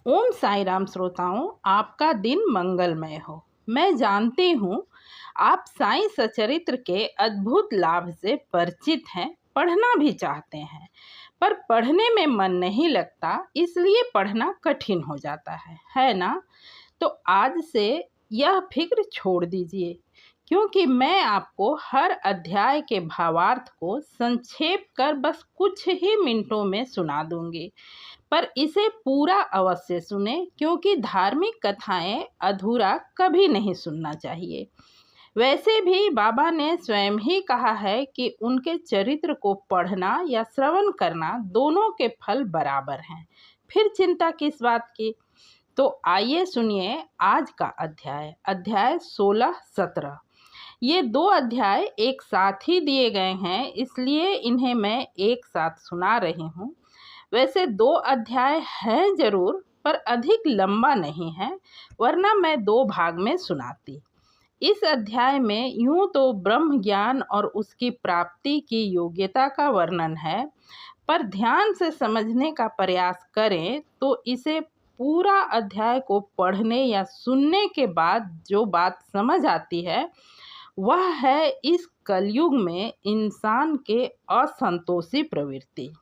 ओम साई राम श्रोताओं, आपका दिन मंगलमय हो। मैं जानती हूँ आप साई सचरित्र के अद्भुत लाभ से परिचित हैं, पढ़ना भी चाहते हैं, पर पढ़ने में मन नहीं लगता, इसलिए पढ़ना कठिन हो जाता है ना? तो आज से यह फिक्र छोड़ दीजिए, क्योंकि मैं आपको हर अध्याय के भावार्थ को संक्षेप कर बस कुछ ही मिनटों में सुना दूंगी। पर इसे पूरा अवश्य सुने, क्योंकि धार्मिक कथाएं अधूरा कभी नहीं सुनना चाहिए। वैसे भी बाबा ने स्वयं ही कहा है कि उनके चरित्र को पढ़ना या श्रवण करना दोनों के फल बराबर हैं। फिर चिंता किस बात की? तो आइए सुनिए आज का अध्याय 16-17। ये दो अध्याय एक साथ ही दिए गए हैं, इसलिए इन्हें मैं एक साथ सुना रही हूँ। वैसे दो अध्याय हैं जरूर, पर अधिक लंबा नहीं है, वरना मैं दो भाग में सुनाती। इस अध्याय में यूं तो ब्रह्म ज्ञान और उसकी प्राप्ति की योग्यता का वर्णन है, पर ध्यान से समझने का प्रयास करें तो इसे पूरा अध्याय को पढ़ने या सुनने के बाद जो बात समझ आती है वह है इस कलयुग में इंसान के असंतोषी प्रवृत्ति।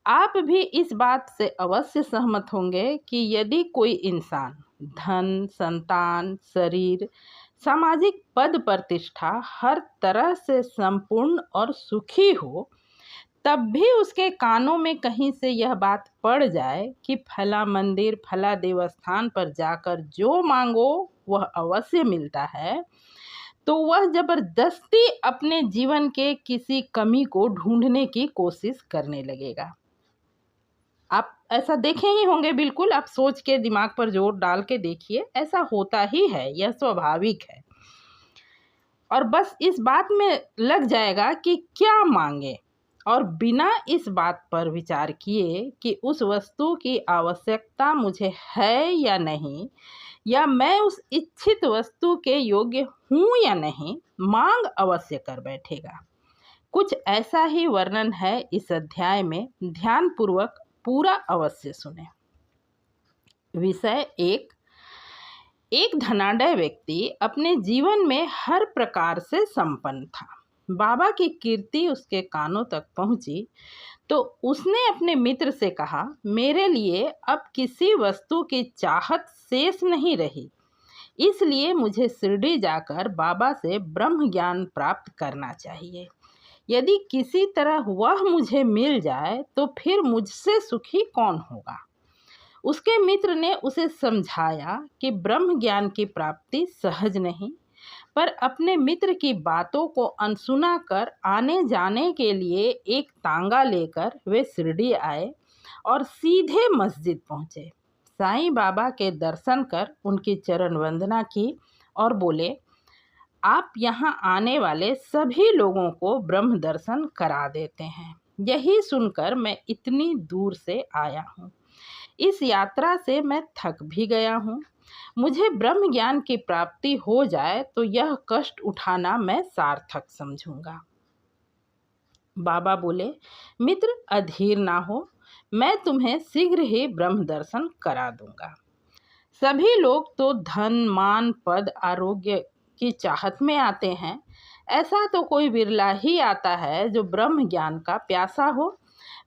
आप भी इस बात से अवश्य सहमत होंगे कि यदि कोई इंसान धन, संतान, शरीर, सामाजिक पद प्रतिष्ठा हर तरह से संपूर्ण और सुखी हो, तब भी उसके कानों में कहीं से यह बात पड़ जाए कि फला मंदिर, फला देवस्थान पर जाकर जो मांगो वह अवश्य मिलता है, तो वह जबरदस्ती अपने जीवन के किसी कमी को ढूंढने की कोशिश करने लगेगा। आप ऐसा देखे ही होंगे, बिल्कुल आप सोच के दिमाग पर जोर डाल के देखिए, ऐसा होता ही है, यह स्वाभाविक है। और बस इस बात में लग जाएगा कि क्या मांगे, और बिना इस बात पर विचार किए कि उस वस्तु की आवश्यकता मुझे है या नहीं, या मैं उस इच्छित वस्तु के योग्य हूँ या नहीं, मांग अवश्य कर बैठेगा। कुछ ऐसा ही वर्णन है इस अध्याय में, ध्यानपूर्वक पूरा अवश्य सुने। विषय 1। एक धनाढ्य व्यक्ति अपने जीवन में हर प्रकार से संपन्न था। बाबा की कीर्ति उसके कानों तक पहुंची तो उसने अपने मित्र से कहा, मेरे लिए अब किसी वस्तु की चाहत शेष नहीं रही, इसलिए मुझे शिरडी जाकर बाबा से ब्रह्म ज्ञान प्राप्त करना चाहिए। यदि किसी तरह वह मुझे मिल जाए तो फिर मुझसे सुखी कौन होगा। उसके मित्र ने उसे समझाया कि ब्रह्म ज्ञान की प्राप्ति सहज नहीं, पर अपने मित्र की बातों को अनसुना कर आने जाने के लिए एक तांगा लेकर वे शिरडी आए और सीधे मस्जिद पहुँचे। साईं बाबा के दर्शन कर उनकी चरण वंदना की और बोले, आप यहाँ आने वाले सभी लोगों को ब्रह्म दर्शन करा देते हैं। यही सुनकर मैं इतनी दूर से आया हूँ। इस यात्रा से मैं थक भी गया हूँ। मुझे ब्रह्म ज्ञान की प्राप्ति हो जाए तो यह कष्ट उठाना मैं सार्थक समझूंगा। बाबा बोले, मित्र अधीर ना हो, मैं तुम्हें शीघ्र ही ब्रह्म दर्शन करा दूंगा। सभी लोग तो धन, मान, पद, आरोग्य की चाहत में आते हैं, ऐसा तो कोई बिरला ही आता है जो ब्रह्म ज्ञान का प्यासा हो।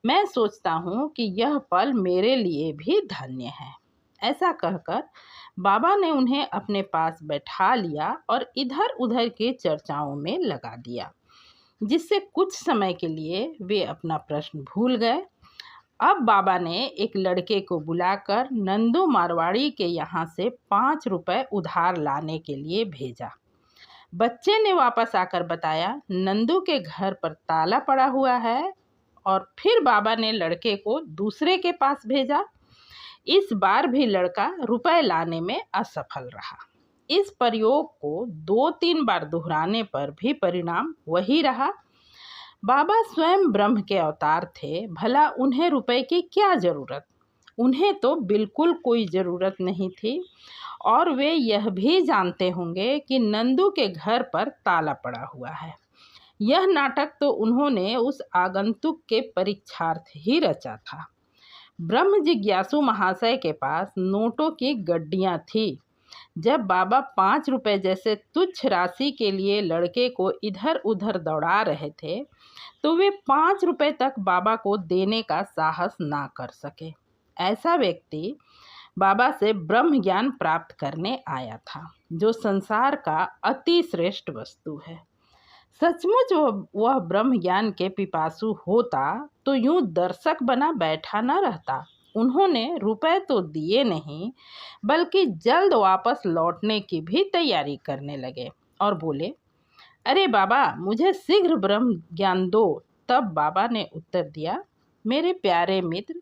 मैं सोचता हूँ कि यह पल मेरे लिए भी धन्य है। ऐसा कहकर बाबा ने उन्हें अपने पास बैठा लिया और इधर उधर की चर्चाओं में लगा दिया, जिससे कुछ समय के लिए वे अपना प्रश्न भूल गए। अब बाबा ने एक लड़के को बुलाकर नंदू मारवाड़ी के यहाँ से 5 रुपए उधार लाने के लिए भेजा। बच्चे ने वापस आकर बताया, नंदू के घर पर ताला पड़ा हुआ है, और फिर बाबा ने लड़के को दूसरे के पास भेजा। इस बार भी लड़का रुपए लाने में असफल रहा। इस प्रयोग को 2-3 बार दोहराने पर भी परिणाम वही रहा। बाबा स्वयं ब्रह्म के अवतार थे, भला उन्हें रुपए की क्या जरूरत? उन्हें तो बिल्कुल कोई ज़रूरत नहीं थी, और वे यह भी जानते होंगे कि नंदू के घर पर ताला पड़ा हुआ है। यह नाटक तो उन्होंने उस आगंतुक के परीक्षार्थ ही रचा था। ब्रह्म जिज्ञासु महाशय के पास नोटों की गड्डियां थी। जब बाबा 5 रुपए जैसे तुच्छ राशि के लिए लड़के को इधर उधर दौड़ा रहे थे, तो वे 5 रुपए तक बाबा को देने का साहस ना कर सके। ऐसा व्यक्ति बाबा से ब्रह्म ज्ञान प्राप्त करने आया था, जो संसार का अति श्रेष्ठ वस्तु है। सचमुच वह ब्रह्म ज्ञान के पिपासु होता तो यूं दर्शक बना बैठा न रहता। उन्होंने रुपए तो दिए नहीं, बल्कि जल्द वापस लौटने की भी तैयारी करने लगे और बोले, अरे बाबा, मुझे शीघ्र ब्रह्म ज्ञान दो। तब बाबा ने उत्तर दिया, मेरे प्यारे मित्र,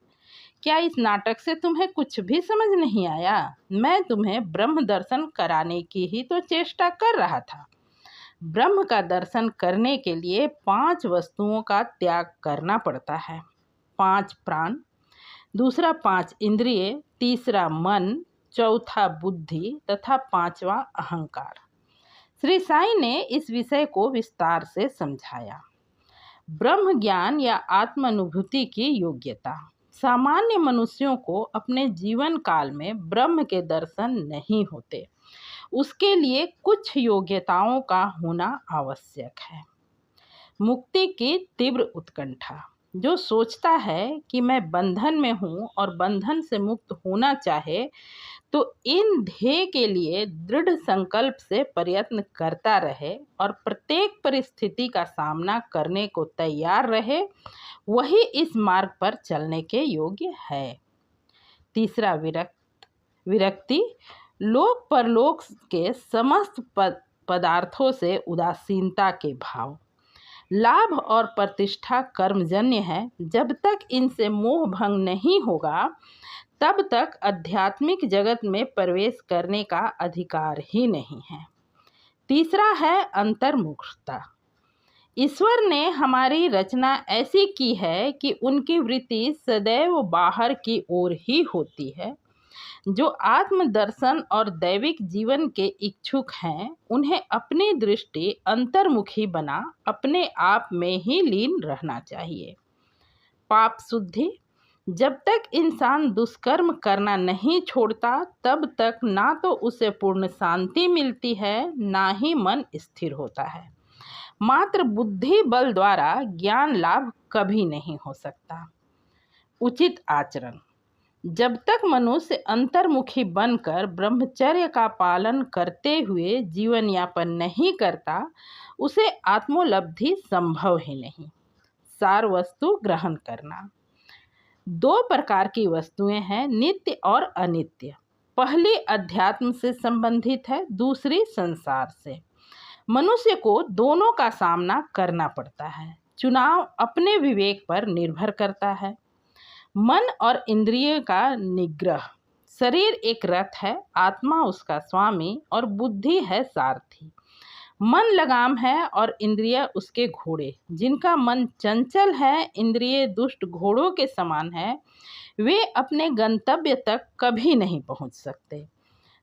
क्या इस नाटक से तुम्हें कुछ भी समझ नहीं आया? मैं तुम्हें ब्रह्म दर्शन कराने की ही तो चेष्टा कर रहा था। ब्रह्म का दर्शन करने के लिए 5 वस्तुओं का त्याग करना पड़ता है। 5 प्राण, दूसरा 5 इंद्रिय, तीसरा मन, चौथा बुद्धि तथा 5वां अहंकार। श्री साईं ने इस विषय को विस्तार से समझाया। ब्रह्म ज्ञान या आत्मानुभूति की योग्यता। सामान्य मनुष्यों को अपने जीवन काल में ब्रह्म के दर्शन नहीं होते। उसके लिए कुछ योग्यताओं का होना आवश्यक है। मुक्ति की तीव्र उत्कंठा। जो सोचता है कि मैं बंधन में हूँ और बंधन से मुक्त होना चाहे, तो इन ध्येय के लिए दृढ़ संकल्प से प्रयत्न करता रहे और प्रत्येक परिस्थिति का सामना करने को तैयार रहे, वही इस मार्ग पर चलने के योग्य है। तीसरा विरक्ति। लोक परलोक के समस्त पदार्थों से उदासीनता के भाव। लाभ और प्रतिष्ठा कर्मजन्य है। जब तक इनसे मोह भंग नहीं होगा, तब तक आध्यात्मिक जगत में प्रवेश करने का अधिकार ही नहीं है। तीसरा है अंतर्मुखता। ईश्वर ने हमारी रचना ऐसी की है कि उनकी वृत्ति सदैव बाहर की ओर ही होती है। जो आत्मदर्शन और दैविक जीवन के इच्छुक हैं, उन्हें अपनी दृष्टि अंतर्मुखी बना अपने आप में ही लीन रहना चाहिए। पाप शुद्धि। जब तक इंसान दुष्कर्म करना नहीं छोड़ता, तब तक ना तो उसे पूर्ण शांति मिलती है, ना ही मन स्थिर होता है। मात्र बुद्धि बल द्वारा ज्ञान लाभ कभी नहीं हो सकता। उचित आचरण। जब तक मनुष्य अंतर्मुखी बनकर ब्रह्मचर्य का पालन करते हुए जीवन यापन नहीं करता, उसे आत्मोपलब्धि संभव ही नहीं। सार वस्तु ग्रहण करना। 2 प्रकार की वस्तुएं हैं, नित्य और अनित्य। पहली अध्यात्म से संबंधित है, दूसरी संसार से। मनुष्य को दोनों का सामना करना पड़ता है। चुनाव अपने विवेक पर निर्भर करता है। मन और इंद्रिय का निग्रह। शरीर एक रथ है, आत्मा उसका स्वामी और बुद्धि है सारथी। मन लगाम है और इंद्रिय उसके घोड़े। जिनका मन चंचल है, इंद्रिय दुष्ट घोड़ों के समान है, वे अपने गंतव्य तक कभी नहीं पहुंच सकते।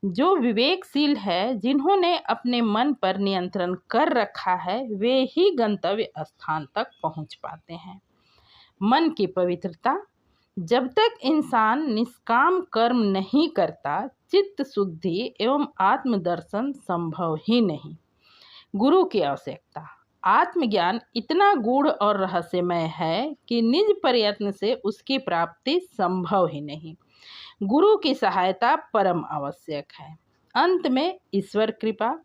जो विवेकशील है, जिन्होंने अपने मन पर नियंत्रण कर रखा है, वे ही गंतव्य स्थान तक पहुंच पाते हैं। मन की पवित्रता। जब तक इंसान निष्काम कर्म नहीं करता, चित्त शुद्धि एवं आत्मदर्शन संभव ही नहीं। गुरु की आवश्यकता। आत्मज्ञान इतना गूढ़ और रहस्यमय है कि निज प्रयत्न से उसकी प्राप्ति संभव ही नहीं। गुरु की सहायता परम आवश्यक है। अंत में ईश्वर कृपा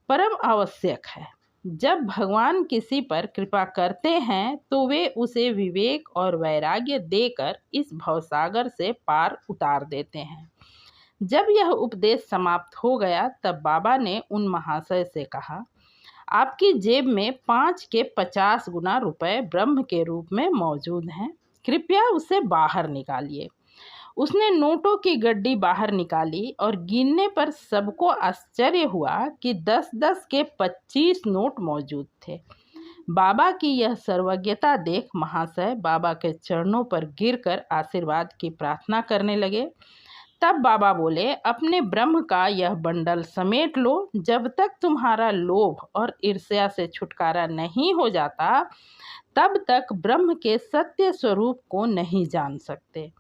परम आवश्यक है। जब भगवान किसी पर कृपा करते हैं, तो वे उसे विवेक और वैराग्य देकर इस भवसागर से पार उतार देते हैं। जब यह उपदेश समाप्त हो गया, तब बाबा ने उन महाशय से कहा, आपकी जेब में 5 के 50 गुना रुपए ब्रह्म के रूप में मौजूद हैं, कृपया उसे बाहर निकालिए। उसने नोटों की गड्डी बाहर निकाली और गिनने पर सबको आश्चर्य हुआ कि 10-10 के 25 नोट मौजूद थे। बाबा की यह सर्वज्ञता देख महाशय बाबा के चरणों पर गिरकर आशीर्वाद की प्रार्थना करने लगे। तब बाबा बोले, अपने ब्रह्म का यह बंडल समेट लो। जब तक तुम्हारा लोभ और ईर्ष्या से छुटकारा नहीं हो जाता, तब तक ब्रह्म के सत्य स्वरूप को नहीं जान सकते।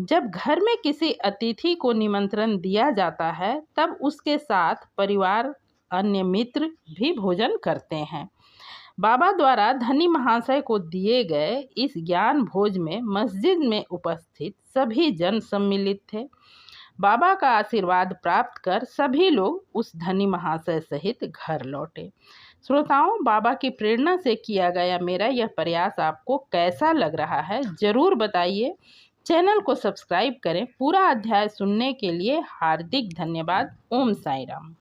जब घर में किसी अतिथि को निमंत्रण दिया जाता है तब उसके साथ परिवार, अन्य मित्र भी भोजन करते हैं। बाबा द्वारा धनी महाशय को दिए गए इस ज्ञान भोज में मस्जिद में उपस्थित सभी जन सम्मिलित थे। बाबा का आशीर्वाद प्राप्त कर सभी लोग उस धनी महाशय सहित घर लौटे। श्रोताओं, बाबा की प्रेरणा से किया गया मेरा यह प्रयास आपको कैसा लग रहा है, जरूर बताइए। चैनल को सब्सक्राइब करें। पूरा अध्याय सुनने के लिए हार्दिक धन्यवाद। ओम साई राम।